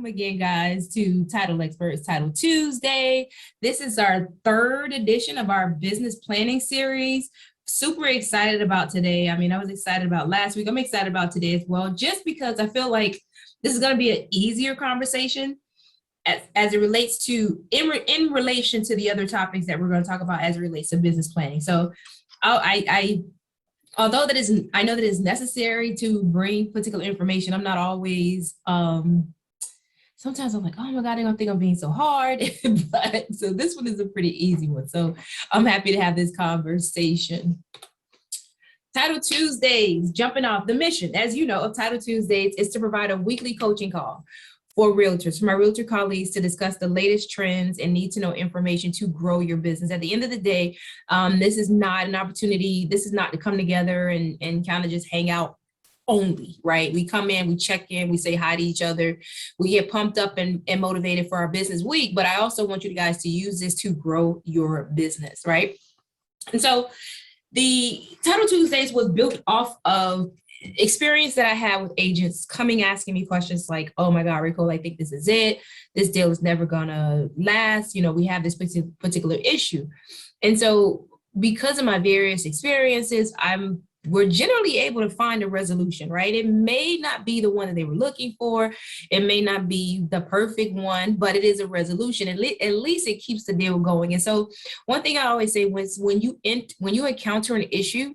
Welcome again, guys, to Title Experts Title Tuesday. This is our third edition of our business planning series. Super excited about today. I mean, I was excited about last week. I'm excited about today as well, just because I feel like this is going to be an easier conversation as it relates to, in relation to the other topics that we're going to talk about as it relates to business planning. So although I know that it's necessary to bring particular information, I'm not always, sometimes I'm like, oh my God, they're gonna think I'm being so hard. But so this one is a pretty easy one. So I'm happy to have this conversation. Title Tuesdays, jumping off the mission, as you know, of Title Tuesdays is to provide a weekly coaching call for realtors, for my realtor colleagues, to discuss the latest trends and need to know information to grow your business. At the end of the day, this is not an opportunity. This is not to come together and kind of just hang out only, right? We come in, we check in, we say hi to each other, we get pumped up and motivated for our business week. But I also want you guys to use this to grow your business, right? And so the Title Tuesdays was built off of experience that I had with agents coming asking me questions like, oh my God, Rico, I think this is it. This deal is never gonna last. You know, we have this particular issue. And so because of my various experiences, we're generally able to find a resolution, right? It may not be the one that they were looking for. It may not be the perfect one, but it is a resolution. At least it keeps the deal going. And so one thing I always say was when you encounter an issue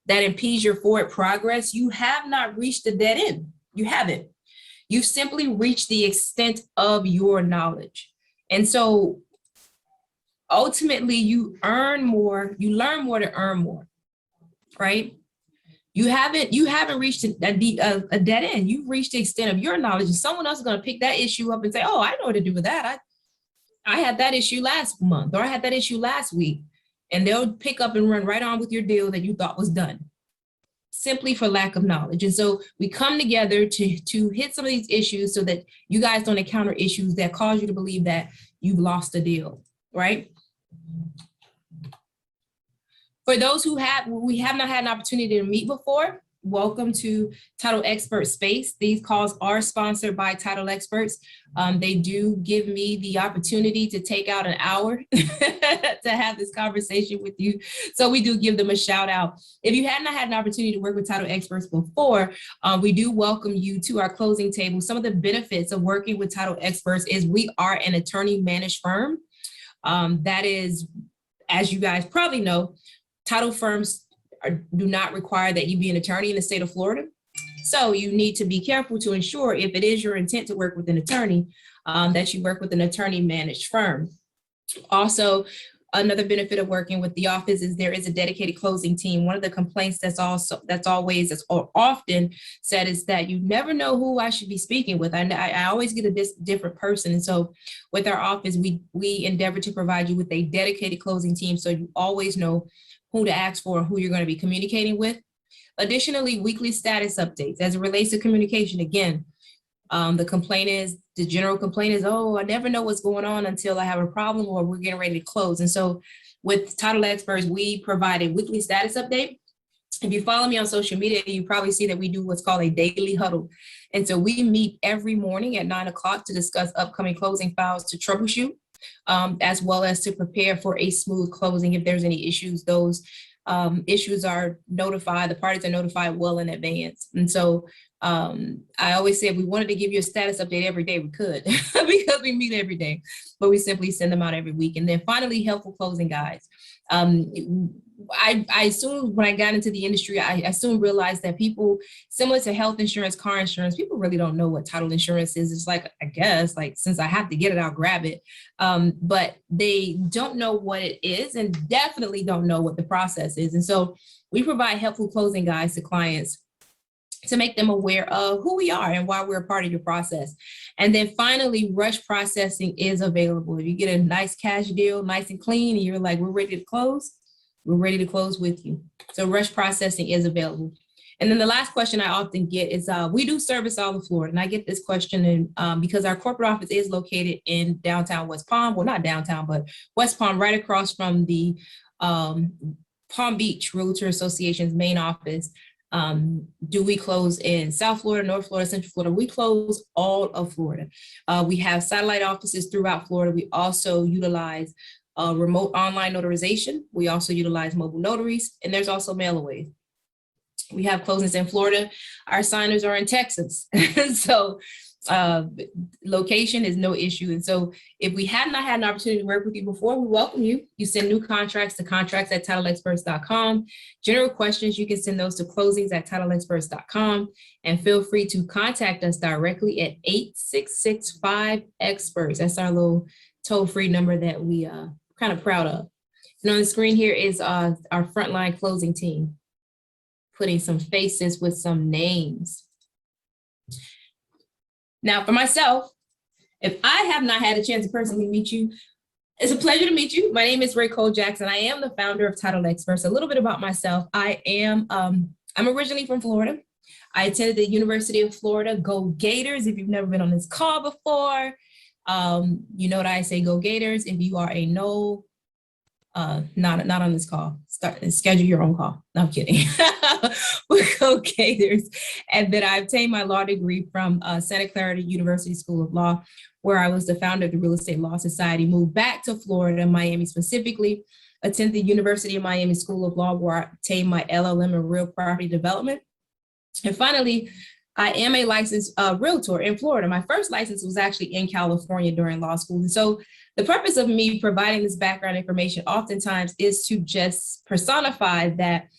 that impedes your forward progress, you have not reached the dead end. You haven't. You've simply reached the extent of your knowledge. And so ultimately you earn more, you learn more to earn more, right? You haven't reached a dead end. You've reached the extent of your knowledge, and someone else is going to pick that issue up and say, oh, I know what to do with that. I had that issue last month, or I had that issue last week. And they'll pick up and run right on with your deal that you thought was done, simply for lack of knowledge. And so we come together to hit some of these issues so that you guys don't encounter issues that cause you to believe that you've lost a deal, right? For those we have not had an opportunity to meet before, welcome to Title Expert Space. These calls are sponsored by Title Experts. They do give me the opportunity to take out an hour to have this conversation with you. So we do give them a shout out. If you had not had an opportunity to work with Title Experts before, we do welcome you to our closing table. Some of the benefits of working with Title Experts is we are an attorney managed firm. That is, as you guys probably know, title firms do not require that you be an attorney in the state of Florida. So you need to be careful to ensure, if it is your intent to work with an attorney, that you work with an attorney managed firm. Also, another benefit of working with the office is there is a dedicated closing team. One of the complaints that's often said is that you never know who I should be speaking with. I always get a different person. And so with our office, we endeavor to provide you with a dedicated closing team, so you always know who to ask for and who you're going to be communicating with. Additionally, weekly status updates as it relates to communication. Again, the general complaint is, oh, I never know what's going on until I have a problem or we're getting ready to close. And so with Title Experts, we provide a weekly status update. If you follow me on social media, you probably see that we do what's called a daily huddle. And so we meet every morning at 9 o'clock to discuss upcoming closing files, to troubleshoot, as well as to prepare for a smooth closing. If there's any issues, those issues are notified, the parties are notified well in advance. And so I always say if we wanted to give you a status update every day, we could because we meet every day, but we simply send them out every week. And then finally, helpful closing guides. I soon, when I got into the industry, I soon realized that people, similar to health insurance, car insurance, people really don't know what title insurance is. It's like, I guess, like, since I have to get it, I'll grab it. But they don't know what it is and definitely don't know what the process is. And so we provide helpful closing guides to clients to make them aware of who we are and why we're a part of your process. And then finally, rush processing is available. If you get a nice cash deal, nice and clean, and you're like, we're ready to close, we're ready to close with you. So rush processing is available. And then the last question I often get is, we do service all of Florida. And I get this question because our corporate office is located in downtown West Palm. Well, not downtown, but West Palm, right across from the Palm Beach Realtor Association's main office. Do we close in South Florida, North Florida, Central Florida? We close all of Florida. We have satellite offices throughout Florida. We also utilize remote online notarization. We also utilize mobile notaries, and there's also mail-away. We have closings in Florida. Our signers are in Texas. So location is no issue. And so if we had not had an opportunity to work with you before, we welcome you. You send new contracts to contracts@titleexperts.com. General questions, you can send those to closings@titleexperts.com. And feel free to contact us directly at 8665-EXPERTS. That's our little toll-free number that we kind of proud of. And on the screen here is our frontline closing team, putting some faces with some names. Now, for myself, if I have not had a chance to personally meet you, it's a pleasure to meet you. My name is Ray Cole Jackson. I am the founder of Title Experts. A little bit about myself. I'm originally from Florida. I attended the University of Florida. Go Gators. If you've never been on this call before, you know what I say, go Gators. If you are a no, not on this call, schedule your own call. No, I'm kidding. We go Gators. And then I obtained my law degree from Santa Clara University School of Law, where I was the founder of the Real Estate Law Society, moved back to Florida, Miami specifically, attended the University of Miami School of Law, where I obtained my LLM in real property development. And finally, I am a licensed realtor in Florida. My first license was actually in California during law school. And so the purpose of me providing this background information oftentimes is to just personify that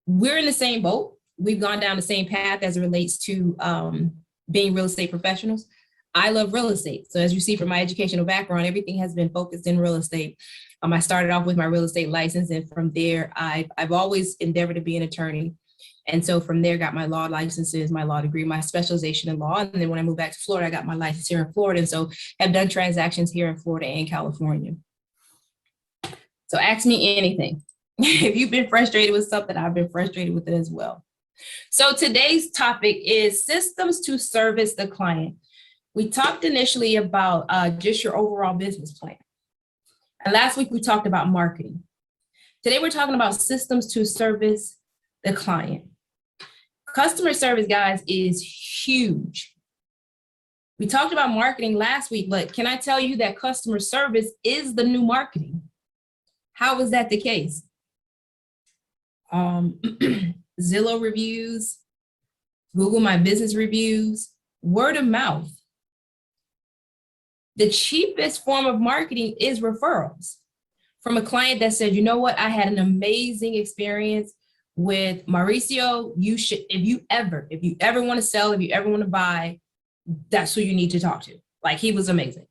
we're in the same boat. We've gone down the same path as it relates to being real estate professionals. I love real estate. So as you see from my educational background, everything has been focused in real estate. I started off with my real estate license, and from there, I've always endeavored to be an attorney. And so from there, got my law licenses, my law degree, my specialization in law. And then when I moved back to Florida, I got my license here in Florida. And so have done transactions here in Florida and California. So ask me anything. If you've been frustrated with something, I've been frustrated with it as well. So today's topic is systems to service the client. We talked initially about just your overall business plan. And last week we talked about marketing. Today we're talking about systems to service the client. Customer service, guys, is huge. We talked about marketing last week, but can I tell you that customer service is the new marketing? How is that the case? Zillow reviews, Google My Business reviews, word of mouth. The cheapest form of marketing is referrals from a client that said, you know what, I had an amazing experience with Mauricio. You should, if you ever want to sell, if you ever want to buy, that's who you need to talk to. Like, he was amazing.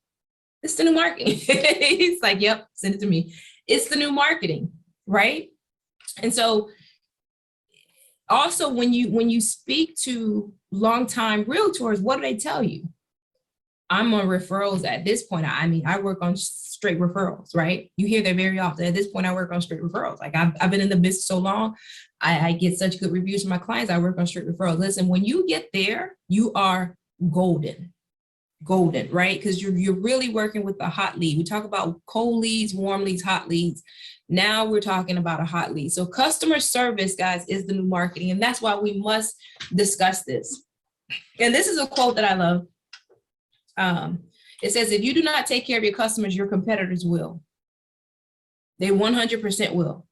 It's the new marketing. He's like, yep, send it to me. It's the new marketing, right? And so also when you speak to longtime realtors, what do they tell you? I'm on referrals at this point. I mean, I work on straight referrals, right? You hear that very often. At this point, I work on straight referrals. Like, I've been in the business so long, I get such good reviews from my clients. I work on straight referrals. Listen, when you get there, you are golden, right? Because you're really working with a hot lead. We talk about cold leads, warm leads, hot leads. Now we're talking about a hot lead. So customer service, guys, is the new marketing. And that's why we must discuss this. And this is a quote that I love. It says, if you do not take care of your customers, your competitors will. They 100% will.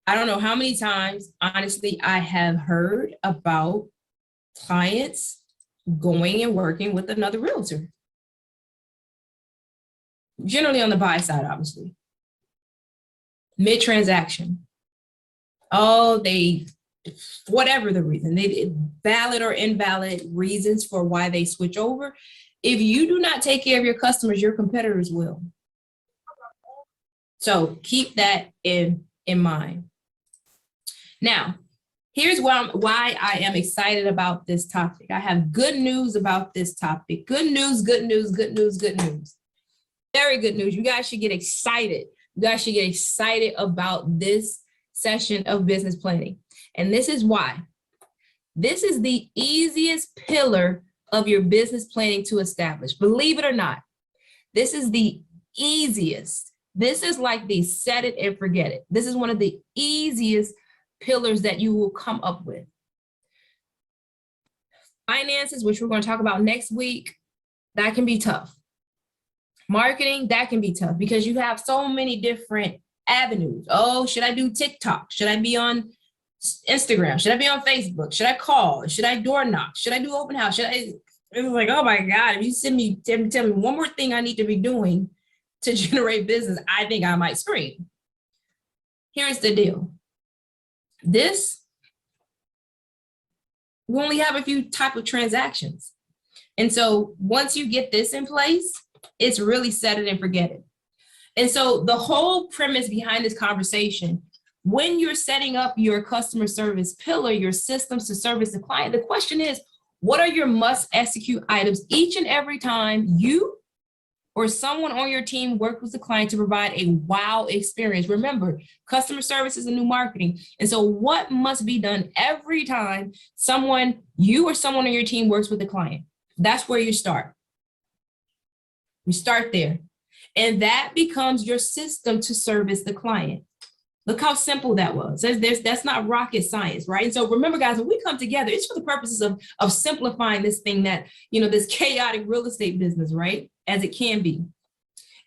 I don't know how many times, honestly, I have heard about clients going and working with another realtor. Generally on the buy side, obviously. Mid-transaction. Oh, whatever the reason, they valid or invalid reasons for why they switch over. If you do not take care of your customers, your competitors will. So keep that in mind. Now, here's why I am excited about this topic. I have good news about this topic. Good news, good news, good news, good news. Very good news. You guys should get excited. You guys should get excited about this session of business planning. And this is why. This is the easiest pillar of your business planning to establish. Believe it or not, this is the easiest. This is like the set it and forget it. This is one of the easiest pillars that you will come up with. Finances, which we're going to talk about next week, that can be tough. Marketing, that can be tough because you have so many different avenues. Oh, should I do TikTok? Should I be on Instagram? Should I be on Facebook? Should I call? Should I door knock? Should I do open house? Should I? It was like, oh my God, if you tell me one more thing I need to be doing to generate business, I think I might scream. Here's the deal. We only have a few type of transactions. And so once you get this in place, it's really set it and forget it. And so the whole premise behind this conversation, when you're setting up your customer service pillar, your systems to service the client, the question is, what are your must execute items each and every time you or someone on your team work with the client to provide a wow experience? Remember, customer service is a new marketing. And so what must be done every time you or someone on your team works with the client? That's where you start. You start there. And that becomes your system to service the client. Look how simple that was. That's not rocket science, right? And so remember, guys, when we come together, it's for the purposes of simplifying this thing that, this chaotic real estate business, right? As it can be.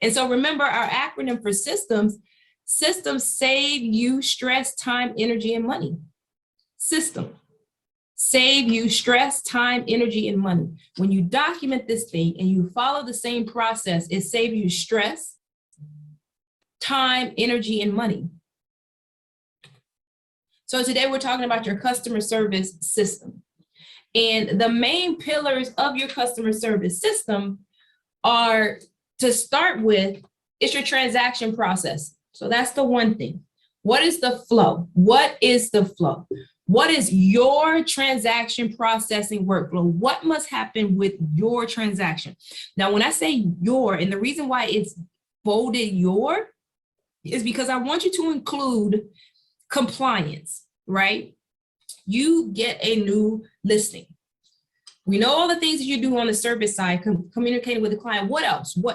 And so remember our acronym for systems save you stress, time, energy, and money. System. Save you stress, time, energy, and money. When you document this thing and you follow the same process, it saves you stress, time, energy, and money. So today we're talking about your customer service system. And the main pillars of your customer service system are, to start with, it's your transaction process. So that's the one thing. What is the flow? What is the flow? What is your transaction processing workflow? What must happen with your transaction? Now, when I say your, and the reason why it's bolded your is because I want you to include compliance, right? You get a new listing. We know all the things that you do on the service side, communicating with the client. What else? Who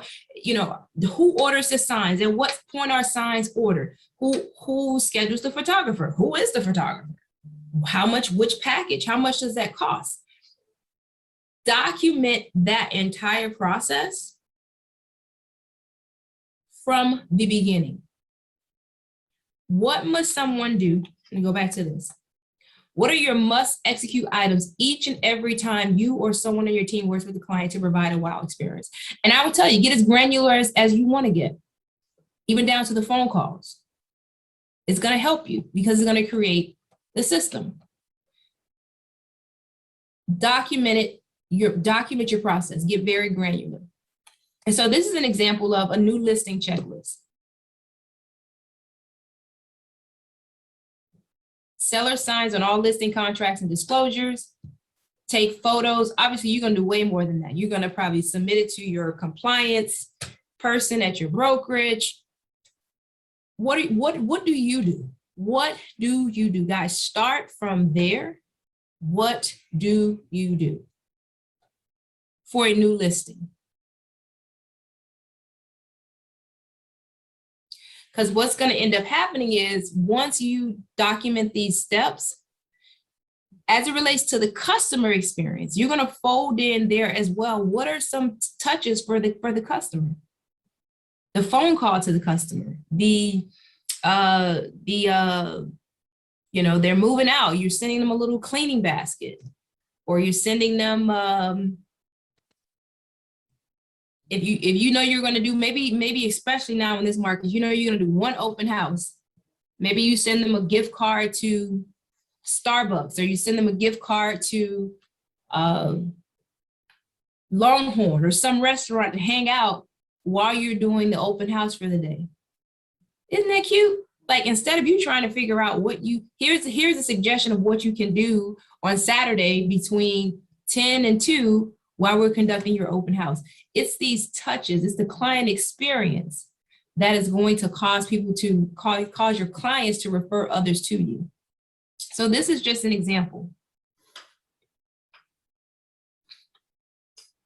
orders the signs? At what point are signs ordered? Who schedules the photographer? Who is the photographer? How much, which package? How much does that cost? Document that entire process from the beginning. What must someone do? Let me go back to this. What are your must execute items each and every time you or someone on your team works with the client to provide a wow experience? And I will tell you, get as granular as you want to get, even down to the phone calls. It's going to help you because it's going to create the system. Document your process, get very granular. And so this is an example of a new listing checklist. Seller signs on all listing contracts and disclosures. Take photos. Obviously, you're going to do way more than that. You're going to probably submit it to your compliance person at your brokerage. What do you do? What do you do? Guys, start from there. What do you do for a new listing? Because what's going to end up happening is once you document these steps, as it relates to the customer experience, you're going to fold in there as well. What are some touches for the customer? The phone call to the customer, they're moving out. You're sending them a little cleaning basket, or you're sending them, if you know you're going to do, maybe especially now in this market, you're going to do one open house. Maybe you send them a gift card to Starbucks, or you send them a gift card to Longhorn or some restaurant to hang out while you're doing the open house for the day. Isn't that cute? Like, instead of you trying to figure out here's a suggestion of what you can do on Saturday between 10 and 2 while we're conducting your open house. It's these touches, it's the client experience that is going to cause cause your clients to refer others to you. So this is just an example.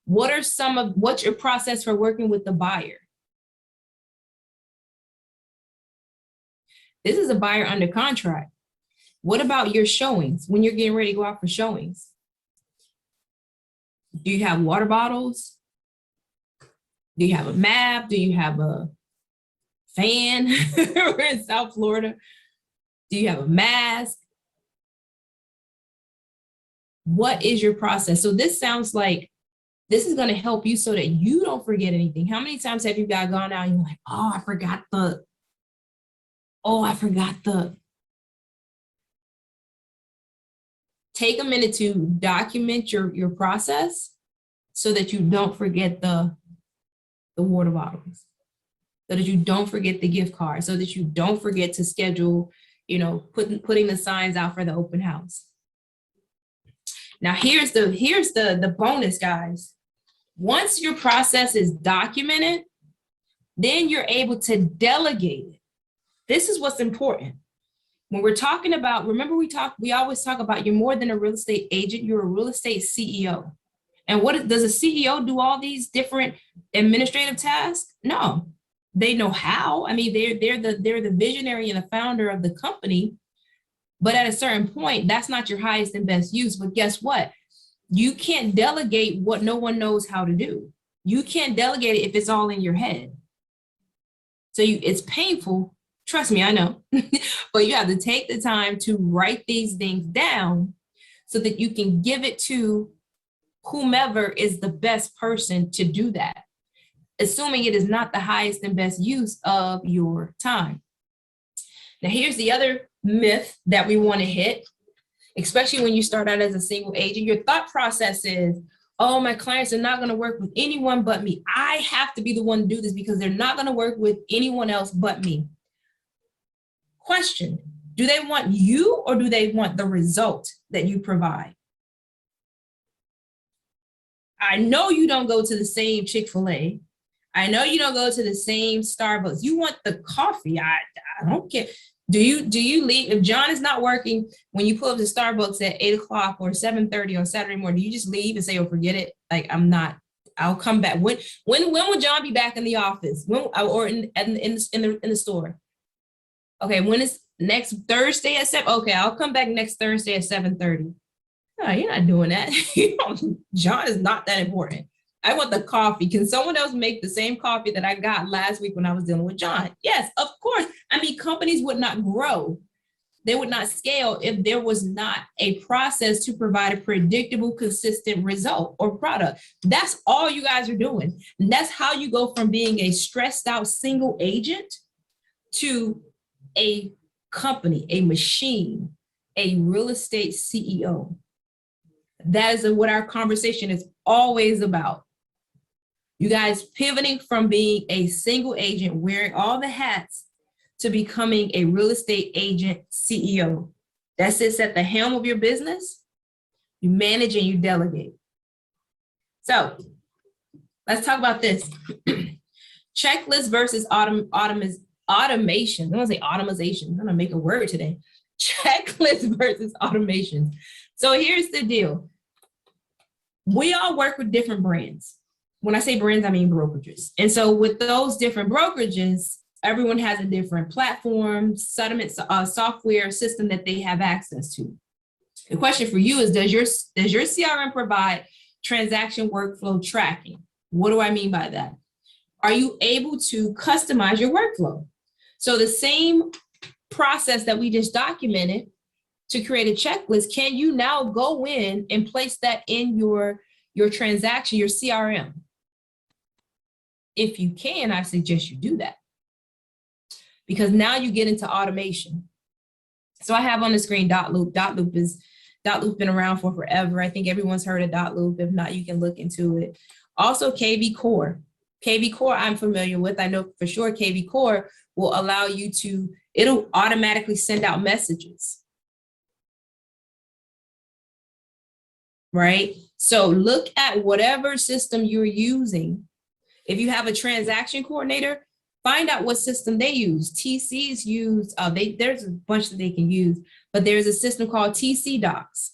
What's your process for working with the buyer? This is a buyer under contract. What about your showings when you're getting ready to go out for showings? Do you have water bottles? Do you have a map? Do you have a fan? We're in South Florida. Do you have a mask? What is your process? So this sounds like this is going to help you so that you don't forget anything. How many times have you gone out and you're like, oh, I forgot the. Take a minute to document your process so that you don't forget the water bottles, so that you don't forget the gift card, so that you don't forget to schedule, putting the signs out for the open house. Now here's the bonus, guys. Once your process is documented, then you're able to delegate it. This is what's important. When we're talking about, remember we always talk about you're more than a real estate agent, you're a real estate CEO. And what does a CEO do all these different administrative tasks? No, they know how. I mean, they're the visionary and the founder of the company. But at a certain point, that's not your highest and best use. But guess what? You can't delegate what no one knows how to do. You can't delegate it if it's all in your head. So it's painful. Trust me, I know. But you have to take the time to write these things down so that you can give it to whomever is the best person to do that, assuming it is not the highest and best use of your time. Now, here's the other myth that we want to hit, especially when you start out as a single agent. Your thought process is, oh, my clients are not going to work with anyone but me. I have to be the one to do this because they're not going to work with anyone else but me. Question, do they want you or do they want the result that you provide? I know you don't go to the same Chick-fil-A. I know you don't go to the same Starbucks. You want the coffee. I don't care. Do you leave? If John is not working, when you pull up to Starbucks at 8 o'clock or 7:30 on Saturday morning, do you just leave and say, oh, forget it? Like, I'll come back. When will John be back in the office? When, or in the store? Okay, when is next Thursday at 7? Okay, I'll come back next Thursday at 7:30. No, you're not doing that. John is not that important. I want the coffee. Can someone else make the same coffee that I got last week when I was dealing with John? Yes, of course. I mean, companies would not grow. They would not scale if there was not a process to provide a predictable, consistent result or product. That's all you guys are doing. And that's how you go from being a stressed out single agent to a company, a machine, a real estate CEO. That is what our conversation is always about. You guys pivoting from being a single agent, wearing all the hats, to becoming a real estate agent CEO. That sits at the helm of your business. You manage and you delegate. So let's talk about this. Checklist versus automation. I don't want to say automation. I'm going to make a word today. Checklist versus automation. So here's the deal. We all work with different brands. When I say brands, I mean brokerages. And so with those different brokerages, everyone has a different platform, settlement software system that they have access to. The question for you is, does your CRM provide transaction workflow tracking? What do I mean by that? Are you able to customize your workflow? So the same process that we just documented to create a checklist, can you now go in and place that in your transaction, your CRM? If you can, I suggest you do that, because now you get into automation. So I have on the screen Dotloop. Dotloop's been around for forever. I think everyone's heard of Dotloop. If not, you can look into it. Also KV Core. KV Core I'm familiar with. I know for sure KV Core will allow you to, it'll automatically send out messages. Right? So look at whatever system you're using. If you have a transaction coordinator, find out what system they use. TCs use, there's a bunch that they can use, but there's a system called TC Docs.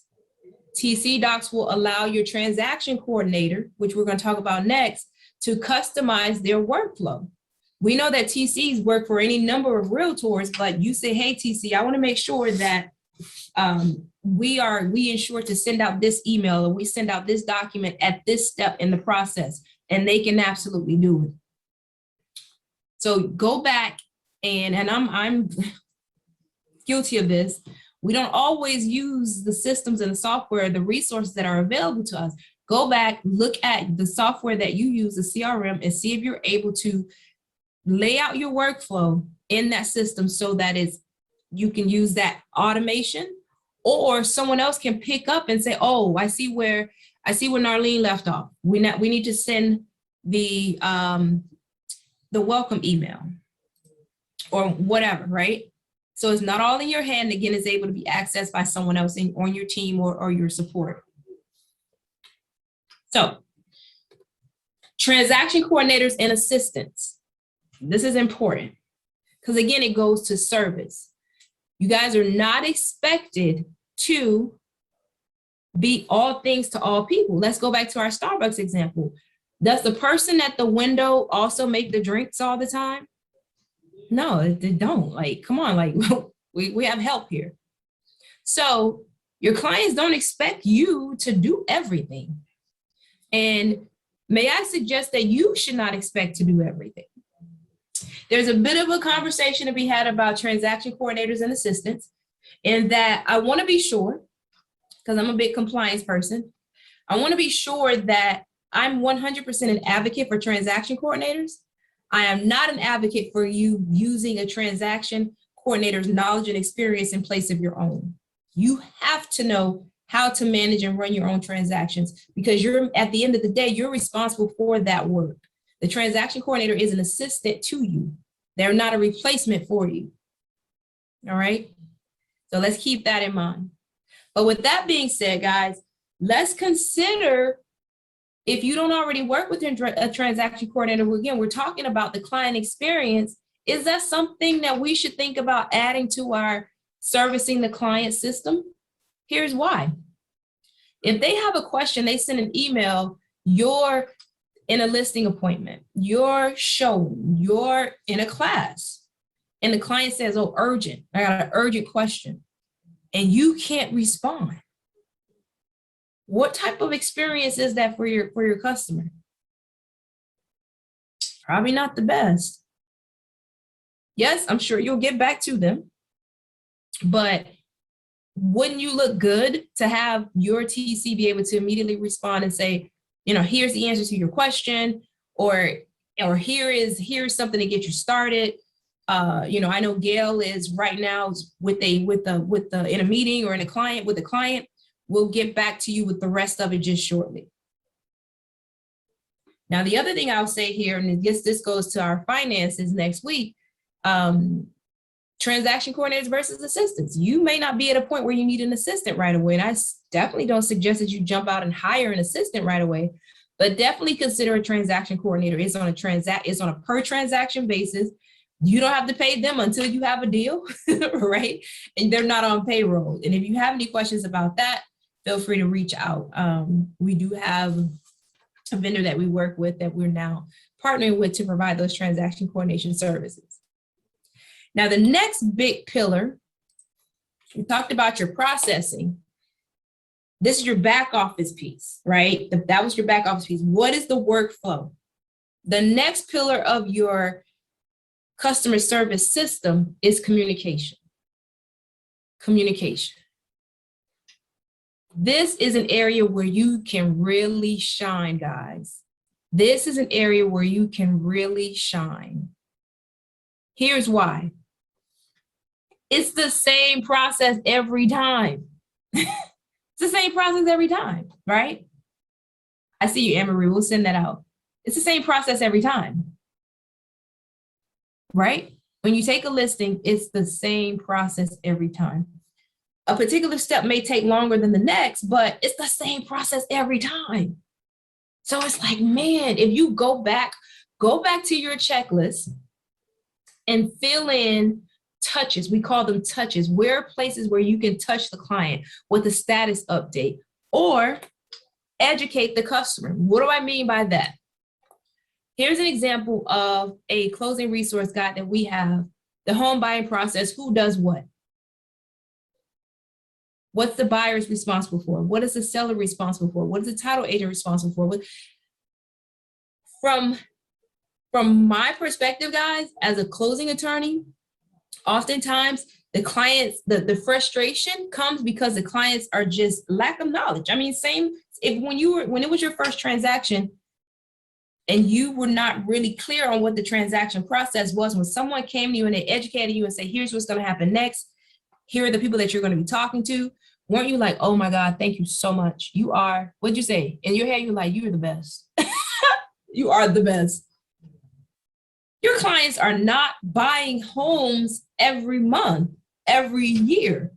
TC Docs will allow your transaction coordinator, which we're going to talk about next, to customize their workflow. We know that TCs work for any number of realtors, but you say, hey, TC, I want to make sure that we ensure to send out this email, or we send out this document at this step in the process, and they can absolutely do it. So go back and I'm guilty of this. We don't always use the systems and the software, the resources that are available to us. Go back, look at the software that you use, the CRM, and see if you're able to lay out your workflow in that system so that you can use that automation, or someone else can pick up and say, oh, I see where Narlene left off. We need to send the welcome email or whatever, right? So it's not all in your hand. Again, it's able to be accessed by someone else on your team or your support. So transaction coordinators and assistants. This is important because, again, it goes to service. You guys are not expected to be all things to all people. Let's go back to our Starbucks example. Does the person at the window also make the drinks all the time? No, they don't. Like, come on, like we have help here. So your clients don't expect you to do everything. And may I suggest that you should not expect to do everything. There's a bit of a conversation to be had about transaction coordinators and assistants, and that I want to be sure, because I'm a big compliance person, I want to be sure that I'm 100% an advocate for transaction coordinators. I am not an advocate for you using a transaction coordinator's knowledge and experience in place of your own. You have to know how to manage and run your own transactions, because at the end of the day, you're responsible for that work. The transaction coordinator is an assistant to you. They're not a replacement for you. All right. So let's keep that in mind. But with that being said, guys, let's consider, if you don't already work with a transaction coordinator, again, we're talking about the client experience. Is that something that we should think about adding to our servicing the client system? Here's why. If they have a question, they send an email, you're in a listing appointment, you're showing, you're in a class, and the client says, oh, urgent, I got an urgent question, and you can't respond. What type of experience is that for your customer? Probably not the best. Yes, I'm sure you'll get back to them, but wouldn't you look good to have your TC be able to immediately respond and say, you know, here's the answer to your question, or here's something to get you started. You know, I know Gail is right now in a meeting or with a client. We'll get back to you with the rest of it just shortly. Now, the other thing I'll say here, and I guess this goes to our finances next week, transaction coordinators versus assistants. You may not be at a point where you need an assistant right away. And I definitely don't suggest that you jump out and hire an assistant right away, but definitely consider a transaction coordinator. It's on a per transaction basis. You don't have to pay them until you have a deal, right? And they're not on payroll. And if you have any questions about that, feel free to reach out. We do have a vendor that we work with that we're now partnering with to provide those transaction coordination services. Now, the next big pillar, we talked about your processing. This is your back office piece, right? That was your back office piece. What is the workflow? The next pillar of your customer service system is communication. Communication. This is an area where you can really shine, guys. This is an area where you can really shine. Here's why. It's the same process every time. It's the same process every time, right? I see you, Anne-Marie. We'll send that out. It's the same process every time, right? When you take a listing, it's the same process every time. A particular step may take longer than the next, but it's the same process every time. So it's like, man, if you go back to your checklist and fill in touches. We call them touches. Where are places where you can touch the client with a status update or educate the customer? What do I mean by that? Here's an example of a closing resource guide that we have, the home buying process, who does what. What's the buyer responsible for? What is the seller responsible for? What is the title agent responsible for? From my perspective, guys, as a closing attorney, oftentimes the clients, the frustration comes because the clients are just lack of knowledge. I mean, same if when it was your first transaction and you were not really clear on what the transaction process was, when someone came to you and they educated you and said, here's what's going to happen next, here are the people that you're going to be talking to, weren't you like, oh my God, thank you so much. You are, what'd you say? In your head, you're like, you're the best. You are the best. Your clients are not buying homes every month, every year.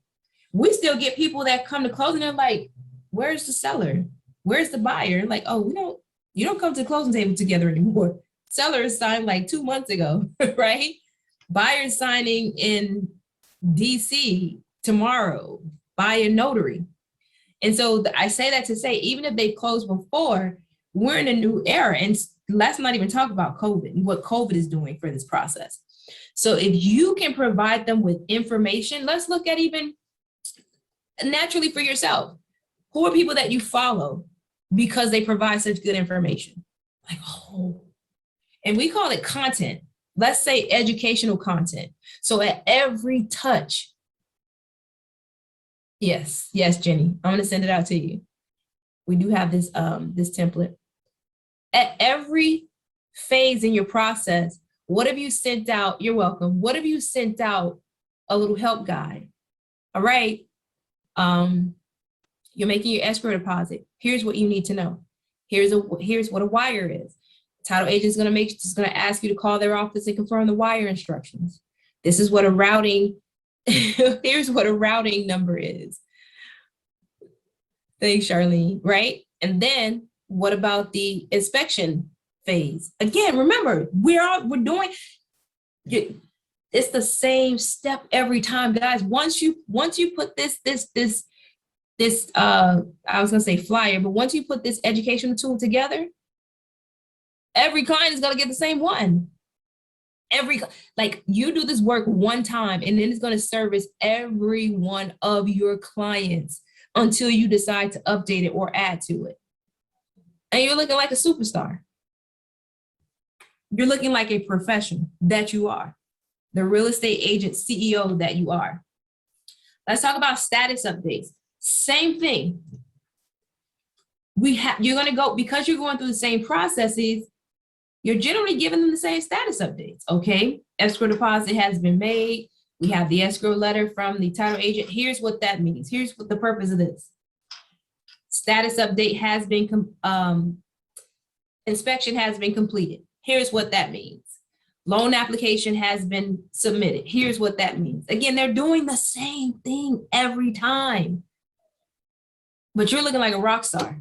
We still get people that come to closing, they're like, where's the seller? Where's the buyer? Like, oh, you don't come to the closing table together anymore. Seller is signed like 2 months ago, right? Buyer signing in DC tomorrow by a notary. And so I say that to say, even if they closed before, we're in a new era. And let's not even talk about COVID and what COVID is doing for this process. So if you can provide them with information, let's look at even naturally for yourself. Who are people that you follow because they provide such good information? Like, oh, and we call it content. Let's say educational content. So at every touch, yes, Jenny, I'm gonna send it out to you. We do have this template. At every phase in your process, what have you sent out? You're welcome. What have you sent out? A little help guide. All right. You're making your escrow deposit. Here's what you need to know. Here's what a wire is. Title agent is going to ask you to call their office and confirm the wire instructions. This is what a routing. Here's what a routing number is. Thanks, Charlene. Right, and then what about the inspection phase? Again, remember, we're doing. It's the same step every time, guys. Once you put this I was gonna say flyer, but once you put this educational tool together, every client is gonna get the same one. Like you do this work one time and then it's gonna service every one of your clients until you decide to update it or add to it. And you're looking like a superstar. You're looking like a professional that you are, the real estate agent CEO that you are. Let's talk about status updates. Same thing. You're going to go, because you're going through the same processes, you're generally giving them the same status updates. Okay, escrow deposit has been made. We have the escrow letter from the title agent. Here's what that means. Here's what the purpose of this. Status update has been, inspection has been completed. Here's what that means. Loan application has been submitted. Here's what that means. Again, they're doing the same thing every time. But you're looking like a rock star.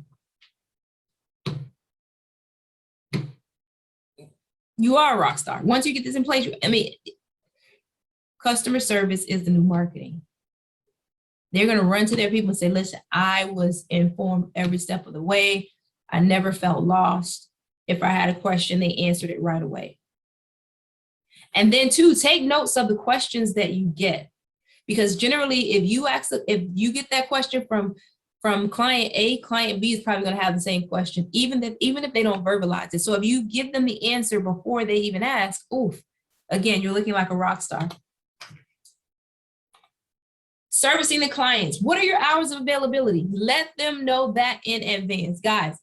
You are a rock star. Once you get this in place, I mean, customer service is the new marketing. They're going to run to their people and say, listen, I was informed every step of the way. I never felt lost. If I had a question, they answered it right away. And then two, take notes of the questions that you get. Because generally, if you get that question from client A, client B is probably going to have the same question, even if they don't verbalize it. So if you give them the answer before they even ask, oof, again, you're looking like a rock star. Servicing the clients. What are your hours of availability? Let them know that in advance. Guys,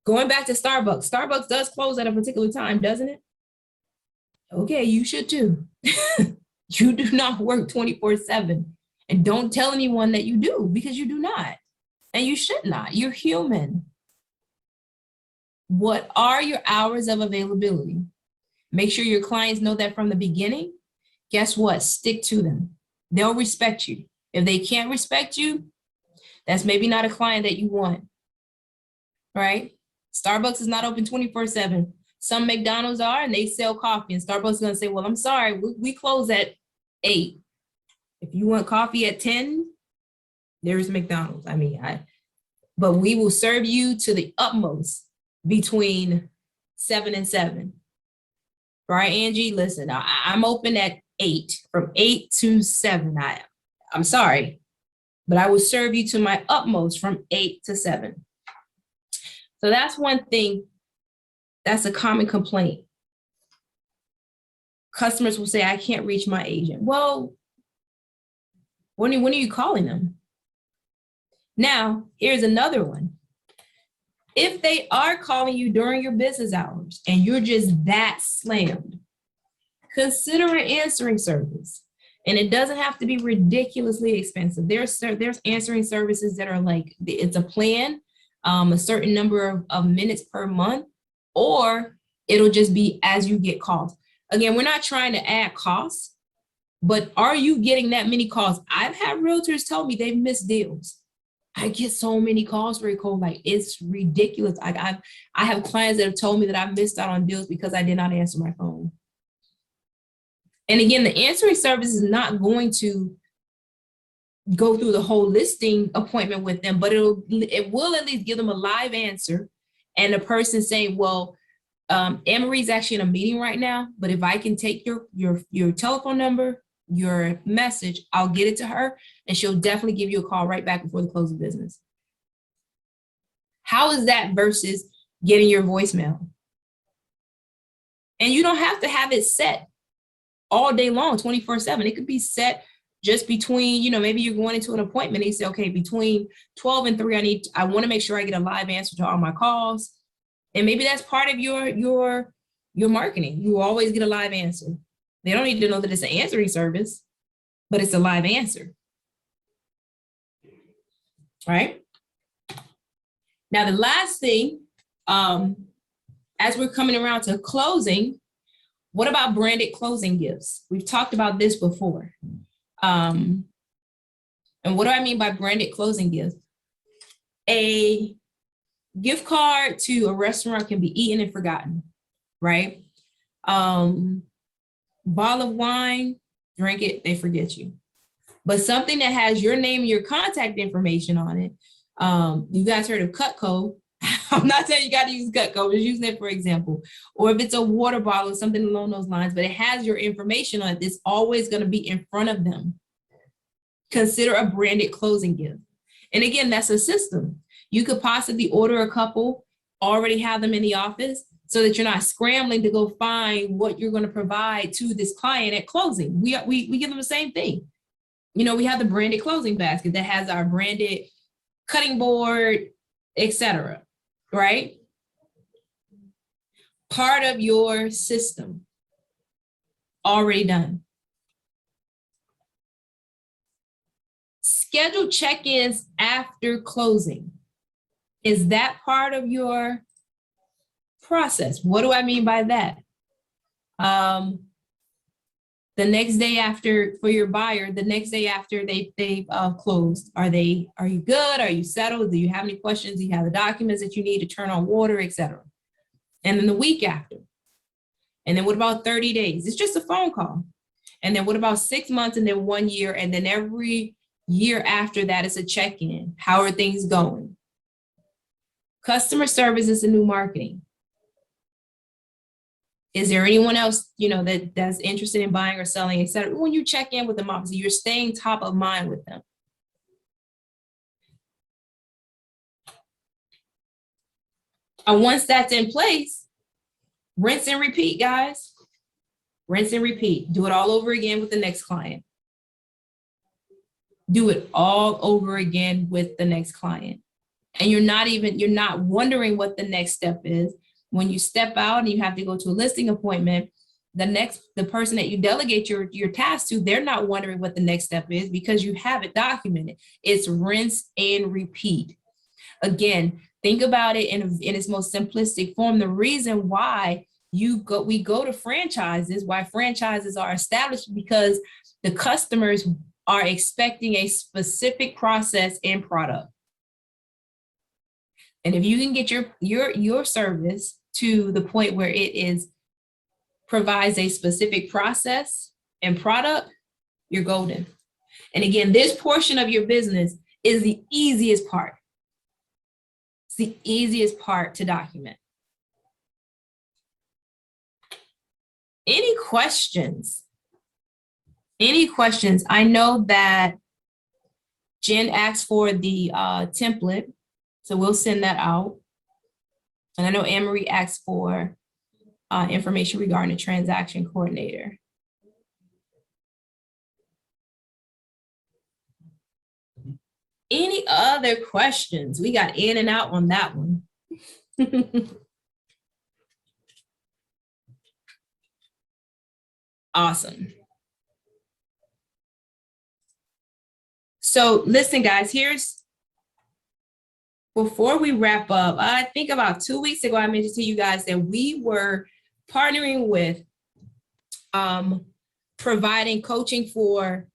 going back to Starbucks. Starbucks does close at a particular time, doesn't it? Okay, you should too. You do not work 24/7. And don't tell anyone that you do, because you do not. And you should not. You're human. What are your hours of availability? Make sure your clients know that from the beginning. Guess what? Stick to them. They'll respect you. If they can't respect you, that's maybe not a client that you want. Right? Starbucks is not open 24/7. Some McDonald's are, and they sell coffee, and Starbucks is going to say, well, I'm sorry, we close at 8. If you want coffee at 10, there's McDonald's. I mean, but we will serve you to the utmost between 7 and 7. Right, Angie? Listen, I'm open at 8, from 8 to 7. I'm sorry. but I will serve you to my utmost from 8 to 7. So that's one thing that's a common complaint. Customers will say, I can't reach my agent. Well, when are you calling them? Now, here's another one. If they are calling you during your business hours and you're just that slammed, consider an answering service. And it doesn't have to be ridiculously expensive. There's answering services that are like, it's a plan, a certain number of minutes per month, or it'll just be as you get calls. Again, we're not trying to add costs, but are you getting that many calls? I've had realtors tell me they've missed deals. I get so many calls, Rachel, like it's ridiculous. I have clients that have told me that I've missed out on deals because I did not answer my phone. And again, the answering service is not going to go through the whole listing appointment with them, but it will at least give them a live answer. And the person saying, well, Anne-Marie's actually in a meeting right now, but if I can take your telephone number, your message, I'll get it to her and she'll definitely give you a call right back before the close of business. How is that versus getting your voicemail? And you don't have to have it set all day long, 24/7. It could be set just between, maybe you're going into an appointment and you say, okay, between 12 and 3, I want to make sure I get a live answer to all my calls. And maybe that's part of your marketing. You always get a live answer. They don't need to know that it's an answering service, but it's a live answer. Right? Now, the last thing, as we're coming around to closing, what about branded closing gifts? We've talked about this before. And what do I mean by branded closing gifts? A gift card to a restaurant can be eaten and forgotten, right? Bottle of wine, drink it, they forget you. But something that has your name and your contact information on it, you guys heard of Cutco. I'm not saying you got to use Cutco, I'm just using it for example. Or if it's a water bottle or something along those lines, but it has your information on it, it's always going to be in front of them. Consider a branded closing gift. And again, that's a system. You could possibly order a couple, already have them in the office so that you're not scrambling to go find what you're going to provide to this client at closing. We give them the same thing. We have the branded closing basket that has our branded cutting board, etc. Right? Part of your system already done. Schedule check-ins after closing. Is that part of your process? What do I mean by that? The next day after, for your buyer, the next day after they've closed, are you good? Are you settled? Do you have any questions? Do you have the documents that you need to turn on water, etc.? And then the week after. And then what about 30 days? It's just a phone call. And then what about 6 months and then 1 year? And then every year after that, it's a check-in. How are things going? Customer service is the new marketing. Is there anyone else, that's interested in buying or selling, etc.? When you check in with them, obviously, you're staying top of mind with them. And once that's in place, rinse and repeat, guys. Rinse and repeat. Do it all over again with the next client. Do it all over again with the next client. And you're not wondering what the next step is. When you step out and you have to go to a listing appointment, the person that you delegate your task to, they're not wondering what the next step is because you have it documented. It's rinse and repeat. Again, think about it in its most simplistic form. The reason why we go to franchises, why franchises are established, because the customers are expecting a specific process and product. And if you can get your service to the point where it provides a specific process and product, you're golden. And again, this portion of your business is the easiest part. It's the easiest part to document. Any questions? Any questions? I know that Jen asked for the template, so we'll send that out. And I know Anne-Marie asked for information regarding the transaction coordinator. Any other questions? We got in and out on that one. Awesome. So listen, guys, before we wrap up, I think about 2 weeks ago, I mentioned to you guys that we were partnering with providing coaching for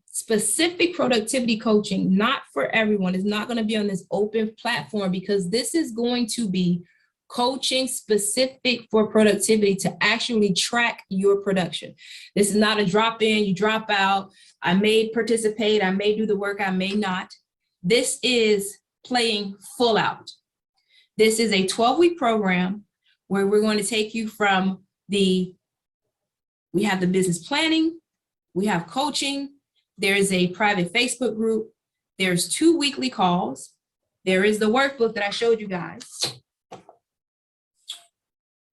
specific productivity coaching, not for everyone. It's not going to be on this open platform because this is going to be coaching specific for productivity to actually track your production. This is not a drop in, you drop out. I may participate, I may do the work, I may not. This is playing full out. This is a 12-week program where we're going to take you from we have the business planning, we have coaching, there's a private Facebook group, there's 2 weekly calls, there is the workbook that I showed you guys.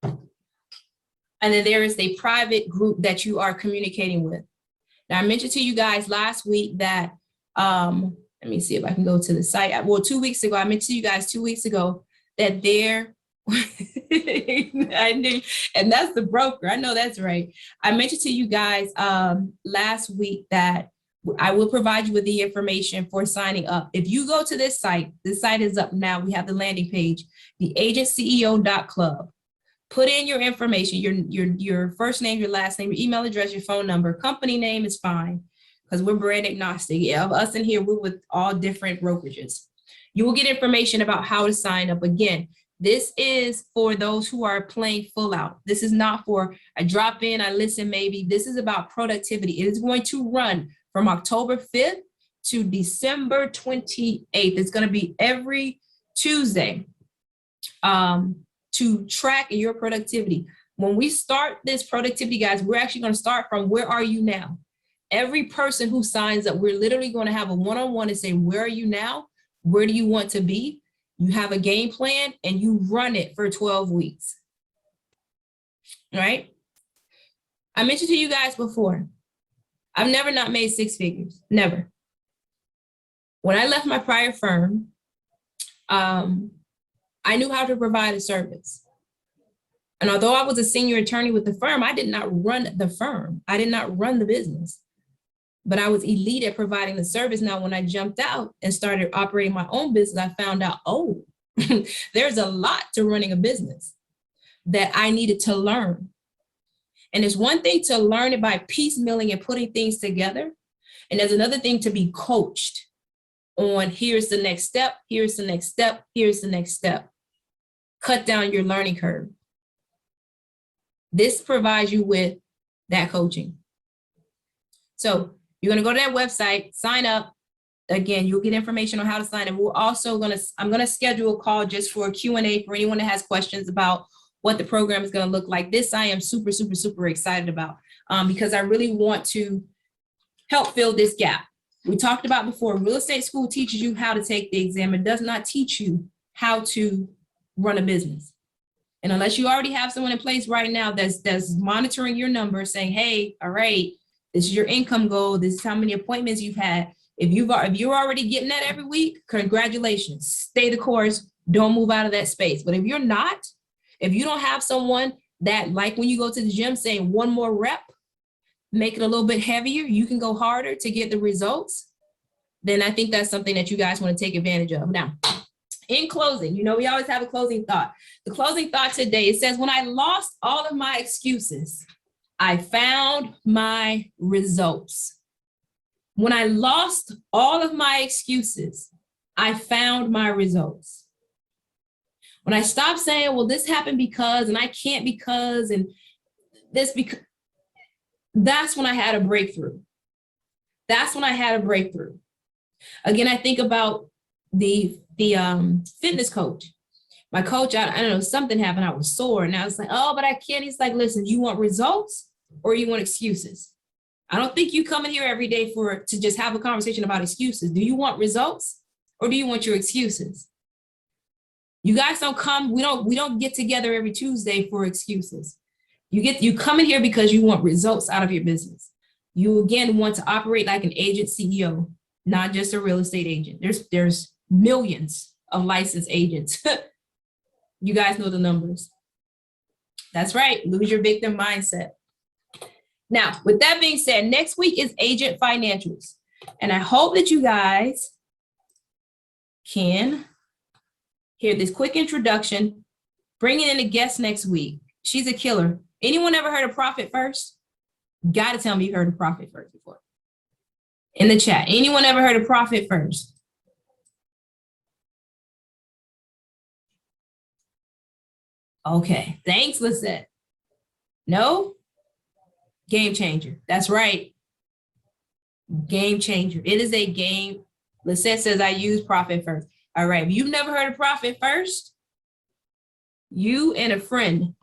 And then there is a private group that you are communicating with. Now, I mentioned to you guys last week that, let me see if I can go to the site. Well, 2 weeks ago, I mentioned to you guys 2 weeks ago that I knew, and that's the broker. I know that's right. I mentioned to you guys last week that I will provide you with the information for signing up. If you go to this site is up now. We have the landing page, the AgentCEO.club. Put in your information, your first name, your last name, your email address, your phone number, company name is fine because we're brand agnostic. Yeah, of us in here, we're with all different brokerages. You will get information about how to sign up. Again, this is for those who are playing full out. This is not for a drop in, I listen maybe. This is about productivity. It is going to run from October 5th to December 28th. It's going to be every Tuesday. To track your productivity. When we start this productivity, guys, we're actually going to start from where are you now? Every person who signs up, we're literally going to have a one-on-one and say, where are you now? Where do you want to be? You have a game plan and you run it for 12 weeks. All right? I mentioned to you guys before, I've never not made 6 figures, never. When I left my prior firm, I knew how to provide a service. And although I was a senior attorney with the firm, I did not run the firm. I did not run the business, but I was elite at providing the service. Now, when I jumped out and started operating my own business, I found out, oh, there's a lot to running a business that I needed to learn. And it's one thing to learn it by piecemealing and putting things together. And there's another thing to be coached on here's the next step, here's the next step, here's the next step. Cut down your learning curve. This provides you with that coaching. So you're going to go to that website, sign up. Again, you'll get information on how to sign up. We're also I'm going to schedule a call just for a Q&A for anyone that has questions about what the program is going to look like. This I am super, super, super excited about because I really want to help fill this gap. We talked about before, real estate school teaches you how to take the exam. It does not teach you how to run a business. And unless you already have someone in place right now that's monitoring your numbers saying, hey, all right, this is your income goal. This is how many appointments you've had. If you're already getting that every week, congratulations, stay the course, don't move out of that space. But if you're not, if you don't have someone that, like when you go to the gym saying one more rep, make it a little bit heavier, you can go harder to get the results, then I think that's something that you guys want to take advantage of. Now, in closing, we always have a closing thought. The closing thought today, it says, when I lost all of my excuses, I found my results. When I lost all of my excuses, I found my results. When I stopped saying, well, this happened because, and I can't because, and this because, that's when I had a breakthrough. That's when I had a breakthrough. Again, I think about the fitness coach. My coach, I don't know, something happened. I was sore and I was like, oh, but I can't. He's like, listen, you want results or you want excuses? I don't think you come in here every day to just have a conversation about excuses. Do you want results or do you want your excuses? You guys don't come, we don't get together every Tuesday for excuses. You come in here because you want results out of your business. You again want to operate like an agent CEO, not just a real estate agent. There's millions of licensed agents. You guys know the numbers. That's right, lose your victim mindset. Now, with that being said, next week is Agent Financials. And I hope that you guys can hear this quick introduction, bringing in a guest next week. She's a killer. Anyone ever heard of Profit First? Got to tell me you heard of Profit First before. In the chat, anyone ever heard of Profit First? Okay, thanks, Lisette. No? Game changer. That's right. Game changer. It is a game. Lisette says I use Profit First. All right, if you've never heard of Profit First, you and a friend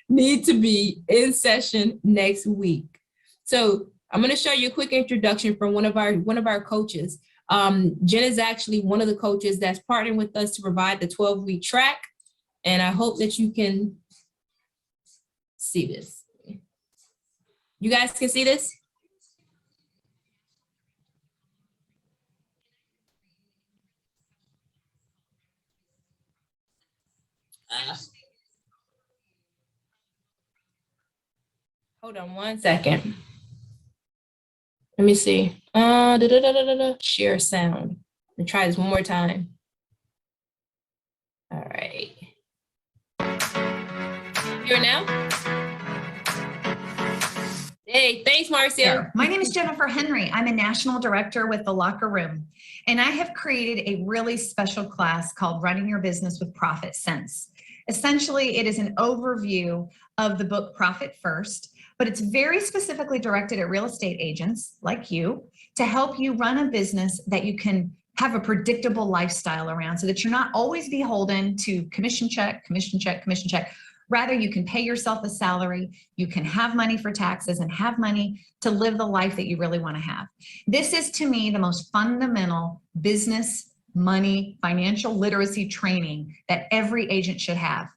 need to be in session next week. So I'm going to show you a quick introduction from one of our coaches. Jen is actually one of the coaches that's partnering with us to provide the 12-week track. And I hope that you can see this. You guys can see this? Hold on one second. Let me see. Share sound. Let me try this one more time. All right. Here now? Hey, thanks, Marcia. My name is Jennifer Henry. I'm a national director with The Locker Room, and I have created a really special class called Running Your Business with Profit Sense. Essentially, it is an overview of the book Profit First, but it's very specifically directed at real estate agents like you to help you run a business that you can have a predictable lifestyle around so that you're not always beholden to commission check, commission check, commission check. Rather, you can pay yourself a salary, you can have money for taxes and have money to live the life that you really want to have. This is, to me, the most fundamental business, money, financial literacy training that every agent should have.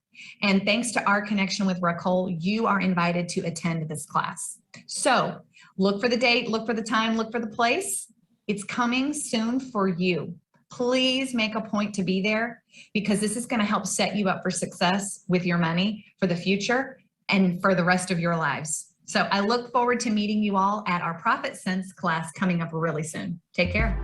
And thanks to our connection with Raquel, you are invited to attend this class. So look for the date, look for the time, look for the place. It's coming soon for you. Please make a point to be there because this is going to help set you up for success with your money for the future and for the rest of your lives. So I look forward to meeting you all at our Profit Sense class coming up really soon. Take care.